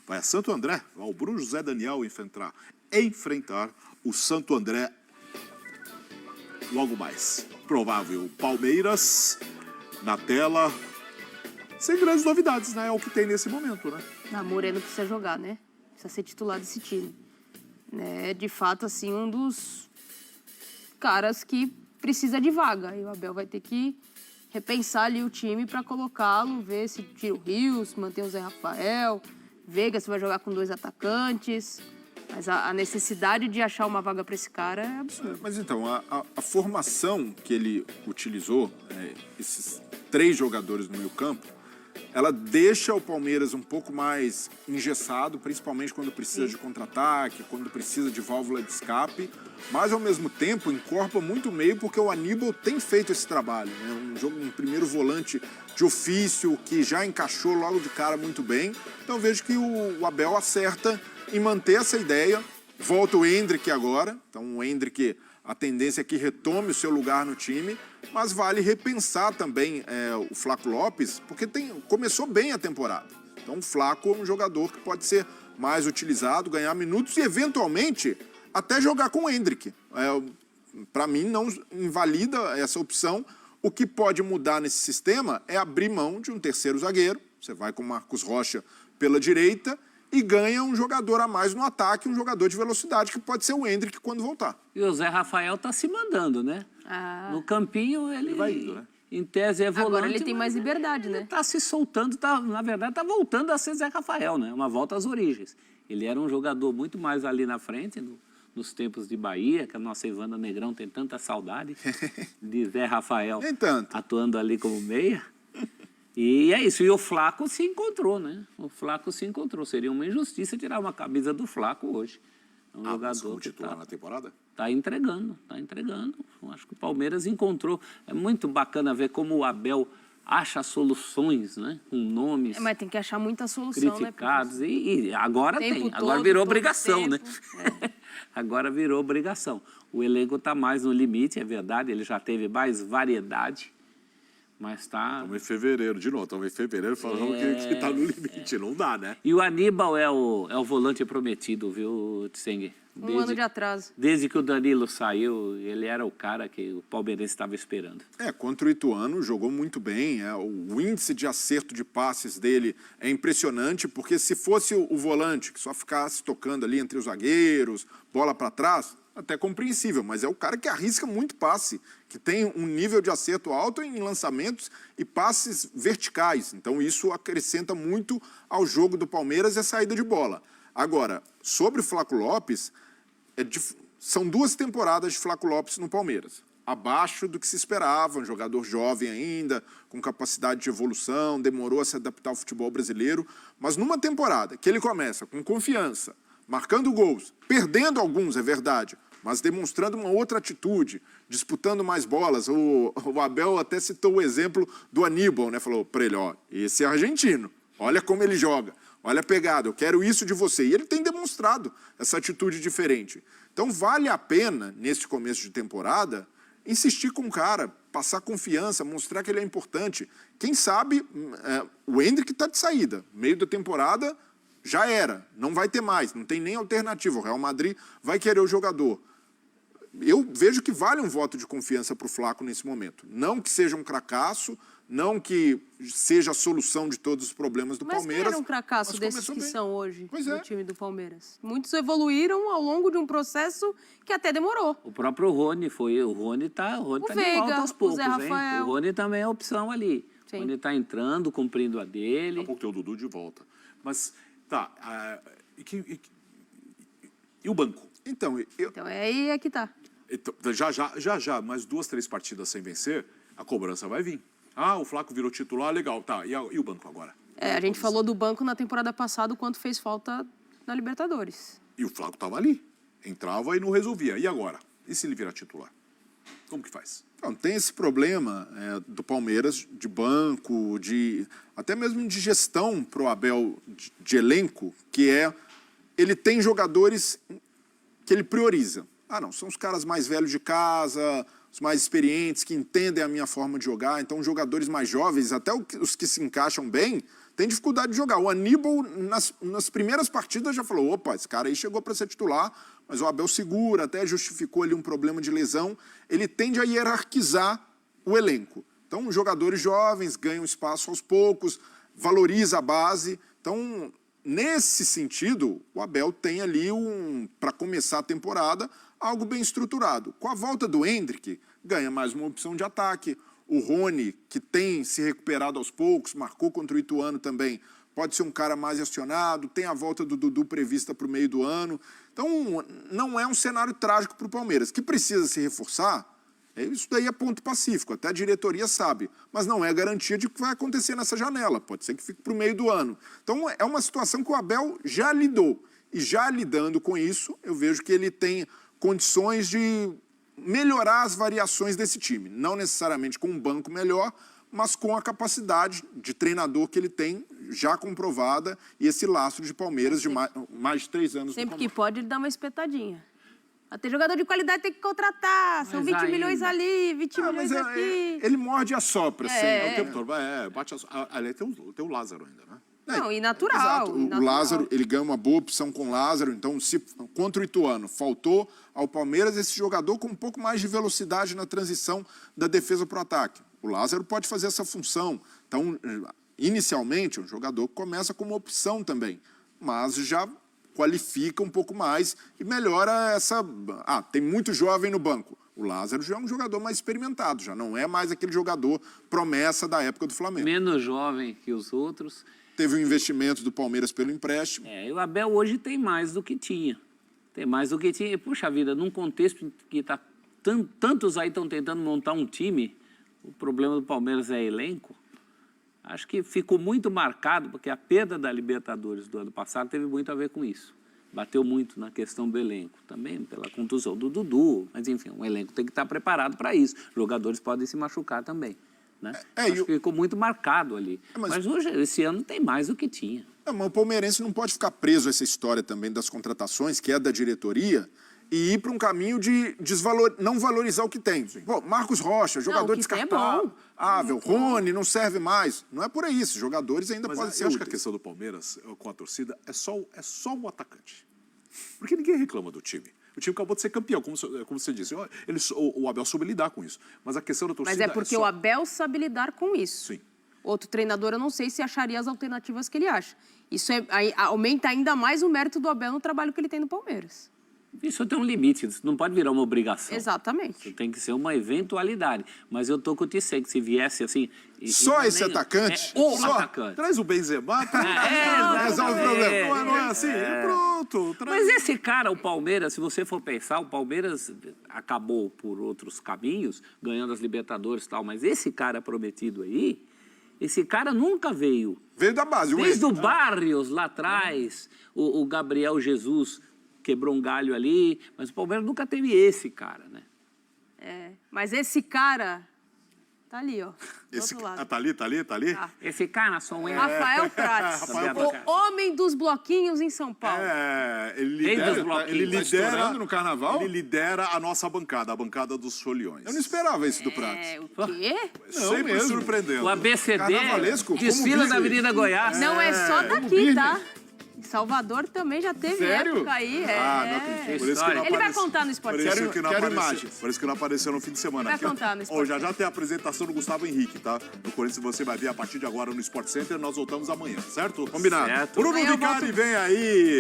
Vai a Santo André, vai o Bruno José Daniel enfrentar o Santo André logo mais. Provável Palmeiras na tela, sem grandes novidades, né? É o que tem nesse momento, né? Moreno precisa jogar, né? Precisa ser titular desse time. É, de fato, assim, um dos caras que precisa de vaga. E o Abel vai ter que repensar ali o time para colocá-lo, ver se tira o Rios, mantém o Zé Rafael, Veiga se vai jogar com 2 atacantes. Mas a necessidade de achar uma vaga para esse cara é absurda. Mas então, a formação que ele utilizou, esses 3 jogadores no meio-campo, ela deixa o Palmeiras um pouco mais engessado, principalmente quando precisa de contra-ataque, quando precisa de válvula de escape, mas ao mesmo tempo encorpa muito o meio porque o Aníbal tem feito esse trabalho, né? Um primeiro volante de ofício que já encaixou logo de cara muito bem. Então vejo que o Abel acerta em manter essa ideia. Volta o Endrick agora, então o Endrick, a tendência é que retome o seu lugar no time, mas vale repensar também o Flaco Lopes, porque começou bem a temporada. Então o Flaco é um jogador que pode ser mais utilizado, ganhar minutos e eventualmente até jogar com o Endrick. Para mim não invalida essa opção. O que pode mudar nesse sistema é abrir mão de um terceiro zagueiro. Você vai com o Marcos Rocha pela direita e ganha um jogador a mais no ataque, um jogador de velocidade, que pode ser o Endrick quando voltar. E o Zé Rafael tá se mandando, né? No campinho ele vai indo, né? Em tese é volante. Agora ele tem mais liberdade, né? Ele tá se soltando, na verdade tá voltando a ser Zé Rafael, né? Uma volta às origens. Ele era um jogador muito mais ali na frente, nos tempos de Bahia, que a nossa Ivana Negrão tem tanta saudade de Zé Rafael atuando ali como meia. E é isso, e o Flaco se encontrou, né? O Flaco se encontrou. Seria uma injustiça tirar uma camisa do Flaco hoje. É um jogador que titular na temporada? Tá entregando, tá entregando. Eu acho que o Palmeiras encontrou. É muito bacana ver como o Abel acha soluções, né? Com nomes mas tem que achar muita solução, criticados. Né? E agora tem, agora virou obrigação, né? Agora virou obrigação. O elenco está mais no limite, é verdade, ele já teve mais variedade. Mas está... Estamos em fevereiro, de novo. Estamos em fevereiro falando que está no limite. Não dá, né? E o Aníbal é o volante prometido, viu, Tseng? Um ano de atraso. Desde que o Danilo saiu, ele era o cara que o palmeirense estava esperando. Contra o Ituano, jogou muito bem. O índice de acerto de passes dele é impressionante, porque se fosse o volante que só ficasse tocando ali entre os zagueiros, bola para trás, até compreensível, mas é o cara que arrisca muito passe, que tem um nível de acerto alto em lançamentos e passes verticais. Então isso acrescenta muito ao jogo do Palmeiras e a saída de bola. Agora, sobre o Flaco Lopes, são 2 temporadas de Flaco Lopes no Palmeiras. Abaixo do que se esperava, um jogador jovem ainda, com capacidade de evolução, demorou a se adaptar ao futebol brasileiro, mas numa temporada que ele começa com confiança, marcando gols, perdendo alguns, é verdade, mas demonstrando uma outra atitude, disputando mais bolas. O Abel até citou o exemplo do Aníbal, né? Falou para ele, esse é argentino, olha como ele joga, olha a pegada, eu quero isso de você. E ele tem demonstrado essa atitude diferente. Então vale a pena, nesse começo de temporada, insistir com o cara, passar confiança, mostrar que ele é importante. Quem sabe o Endrick está de saída, meio da temporada já era, não vai ter mais, não tem nem alternativa. O Real Madrid vai querer o jogador. Eu vejo que vale um voto de confiança para o Flaco nesse momento. Não que seja um cracaço, não que seja a solução de todos os problemas do Palmeiras. Mas quem era um cracaço desses que são hoje no time do Palmeiras? Muitos evoluíram ao longo de um processo que até demorou. O próprio Rony foi, o Rony tá de volta aos poucos, o Zé Rafael. Hein? O Rony também é opção ali. Sim. O Rony está entrando, cumprindo a dele. Daqui a pouco tem o Dudu de volta. Mas, e o banco? Então aí é que tá. Então, já, mais 2, 3 partidas sem vencer, a cobrança vai vir. O Flaco virou titular, legal, tá. E o banco agora? A gente falou do banco na temporada passada, o quanto fez falta na Libertadores. E o Flaco estava ali. Entrava e não resolvia. E agora? E se ele virar titular? Como que faz? Não, tem esse problema do Palmeiras, de banco, até mesmo de gestão para o Abel de elenco, que ele tem jogadores que ele prioriza. Não, são os caras mais velhos de casa, os mais experientes, que entendem a minha forma de jogar. Então, jogadores mais jovens, até os que se encaixam bem, têm dificuldade de jogar. O Aníbal, nas primeiras partidas, já falou, opa, esse cara aí chegou para ser titular, mas o Abel segura, até justificou ali um problema de lesão. Ele tende a hierarquizar o elenco. Então, jogadores jovens ganham espaço aos poucos, valoriza a base. Então, nesse sentido, o Abel tem ali, para começar a temporada, algo bem estruturado. Com a volta do Endrick, ganha mais uma opção de ataque. O Rony, que tem se recuperado aos poucos, marcou contra o Ituano também, pode ser um cara mais acionado, tem a volta do Dudu prevista para o meio do ano. Então, não é um cenário trágico para o Palmeiras. Que precisa se reforçar, isso daí é ponto pacífico, até a diretoria sabe, mas não é garantia de que vai acontecer nessa janela, pode ser que fique para o meio do ano. Então, é uma situação que o Abel já lidou, e já lidando com isso, eu vejo que ele tem condições de melhorar as variações desse time, não necessariamente com um banco melhor, mas com a capacidade de treinador que ele tem já comprovada e esse lastro de Palmeiras de mais de 3 anos. Sempre que pode, ele dá uma espetadinha. Ter jogador de qualidade tem que contratar. São 20 milhões ali, 20 milhões aqui. Ele morde e assopra. O tempo todo. Bate ali tem o Lázaro ainda, né? Não, e natural. Exato. Natural. O Lázaro, ele ganha uma boa opção com o Lázaro. Então, se contra o Ituano faltou ao Palmeiras esse jogador com um pouco mais de velocidade na transição da defesa para o ataque. O Lázaro pode fazer essa função. Então, inicialmente, um jogador começa como opção também, mas já qualifica um pouco mais e melhora essa... tem muito jovem no banco. O Lázaro já é um jogador mais experimentado, já não é mais aquele jogador promessa da época do Flamengo. Menos jovem que os outros. Teve um investimento do Palmeiras pelo empréstimo. E o Abel hoje tem mais do que tinha. Tem mais do que tinha. E, puxa vida, num contexto que tantos aí estão tentando montar um time, o problema do Palmeiras é elenco. Acho que ficou muito marcado, porque a perda da Libertadores do ano passado teve muito a ver com isso. Bateu muito na questão do elenco, também pela contusão do Dudu, mas enfim, um elenco tem que estar preparado para isso. Jogadores podem se machucar também, né? Acho que ficou muito marcado ali. Mas hoje, esse ano, tem mais do que tinha. Mas o palmeirense não pode ficar preso a essa história também das contratações, que é da diretoria, e ir para um caminho de não valorizar o que tem. Pô, Marcos Rocha, jogador descartável. Rony, não serve mais. Não é por aí, esses jogadores ainda podem ser eu acho úteis. que a questão do Palmeiras com a torcida é só o atacante. Porque ninguém reclama do time. O time acabou de ser campeão, como você disse. O Abel soube lidar com isso. Mas a questão da torcida Mas é porque o Abel sabe lidar com isso. Sim. Outro treinador, eu não sei se acharia as alternativas que ele acha. Isso aumenta ainda mais o mérito do Abel no trabalho que ele tem no Palmeiras. Isso tem um limite, isso não pode virar uma obrigação. Exatamente. Isso tem que ser uma eventualidade. Mas eu tô com o Tissé, que se viesse assim... Só esse atacante? Atacante. Traz o Benzema, resolve o problema. Não é assim? Pronto. Mas esse cara, o Palmeiras, se você for pensar, o Palmeiras acabou por outros caminhos, ganhando as Libertadores e tal, mas esse cara prometido aí, esse cara nunca veio. Veio da base. Desde o Barrios, lá atrás, o Gabriel Jesus quebrou um galho ali, mas o Palmeiras nunca teve esse cara, né? Mas esse cara tá ali, ó. Do Esse, outro lado. tá ali? Tá. Esse cara só um Rafael Prats, o homem dos bloquinhos em São Paulo. Ele Tá estourando no carnaval? Ele lidera a nossa bancada, a bancada dos foliões. Eu não esperava isso do Prats. O quê? Sempre mesmo. surpreendendo. O ABCD Carnavalesco? desfila Como da vice? Avenida Goiás. Não é só daqui, tá? Em Salvador também já teve Sério? época aí. não acredito. Por isso que não Ele vai apareceu. contar no Esporte Por isso Quero- que não quero apareceu. imagens. Por isso que não apareceu no fim de semana. Vai contar no Sport Já tem a apresentação do Gustavo Henrique, tá? No Corinthians você vai ver a partir de agora no Sport Center. Nós voltamos amanhã, certo? Combinado. Certo. Bruno Amanhã eu Vicari volto. vem aí.